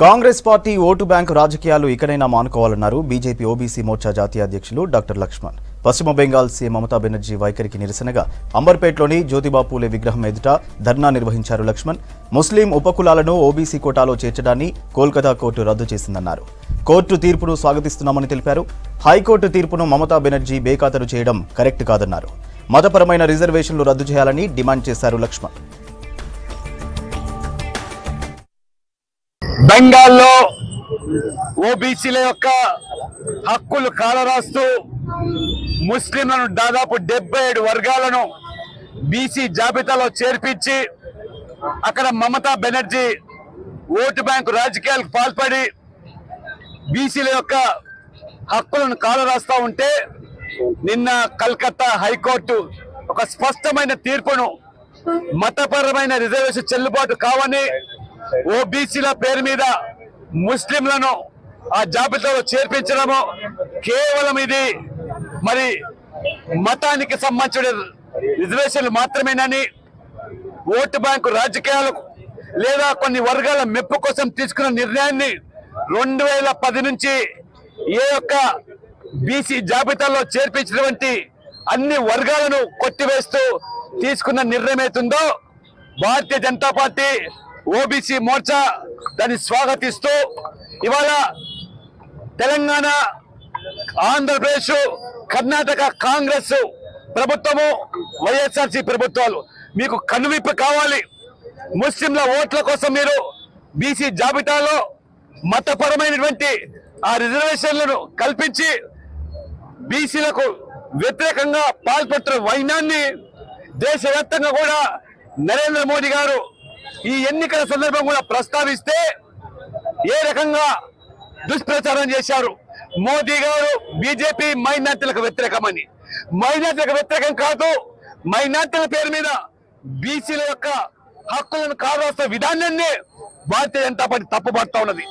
Congress party vote bank రాజకీయాలు ఇకనైనా మానుకోవాలన్నారు BJP OBC Morcha జాతీయ అధ్యక్షులు డాక్టర్ లక్ష్మణ్. పశ్చిమ బెంగాల్ సీఎం మమతా బెనర్జీ వైఖరికి నిరసనగా అంబర్పేట్లోని జ్యోతిబా పూలే విగ్రహం ఎదుట ధర్నా నిర్వహించారు లక్ష్మణ్. ముస్లిం ఉపకులాలను ఓబీసీ కోటాలో చేర్చడాన్ని కోల్కతా కోర్టు రద్దు చేసిందన్నారు. కోర్టు తీర్పును స్వాగతిస్తున్నామని తెలిపారు. హైకోర్టు తీర్పును మమతా బెనర్జీ బేఖాతరు చేయడం కరెక్ట్ కాదన్నారు. మతపరమైన రిజర్వేషన్లు రద్దు చేయాలని డిమాండ్ చేశారు లక్ష్మణ్. బెంగాల్లో ఓబీసీల యొక్క హక్కులు కాలరాస్తూ ముస్లింలను దాదాపు 77 వర్గాలను బీసీ జాబితాలో చేర్పించి అక్కడ మమతా బెనర్జీ ఓటు బ్యాంకు రాజకీయాలకు పాల్పడి బీసీల యొక్క హక్కులను కాలరాస్తా ఉంటే నిన్న కల్కత్తా హైకోర్టు ఒక స్పష్టమైన తీర్పును మతపరమైన రిజర్వేషన్ చెల్లుబాటు కావని ఓబీసీల పేరు మీద ముస్లింలను ఆ జాబితాలో చేర్పించడము కేవలం ఇది మరి మతానికి సంబంధించిన రిజర్వేషన్లు మాత్రమేనని, ఓటు బ్యాంకు రాజకీయాలకు లేదా కొన్ని వర్గాల మెప్పు కోసం తీసుకున్న నిర్ణయాన్ని 2010 నుంచి ఏ యొక్క బీసీ జాబితాలో చేర్పించినటువంటి అన్ని వర్గాలను కొట్టివేస్తూ తీసుకున్న నిర్ణయం అవుతుందో భారతీయ జనతా పార్టీ ఓబీసీ మోర్చా దాన్ని స్వాగతిస్తూ ఇవాళ తెలంగాణ, ఆంధ్రప్రదేశ్, కర్ణాటక కాంగ్రెస్ ప్రభుత్వము, వైఎస్ఆర్సీ ప్రభుత్వాలు మీకు కనువిప్పు కావాలి. ముస్లింల ఓట్ల కోసం మీరు బీసీ జాబితాలో మతపరమైనటువంటి ఆ రిజర్వేషన్లను కల్పించి బీసీలకు వ్యతిరేకంగా పాల్పడుతున్న వైనాన్ని దేశవ్యాప్తంగా కూడా నరేంద్ర మోడీ గారు ఈ ఎన్నికల సందర్భం కూడా ప్రస్తావిస్తే ఏ రకంగా దుష్ప్రచారం చేశారు. మోదీ గారు బీజేపీ మైనార్టీలకు వ్యతిరేకమని. మైనార్టీలకు వ్యతిరేకం కాదు, మైనార్టీల పేరు మీద బీసీల యొక్క హక్కులను కావాల్సిన విధానాన్ని భారతీయ జనతా పార్టీ తప్పుపడుతూ ఉన్నది.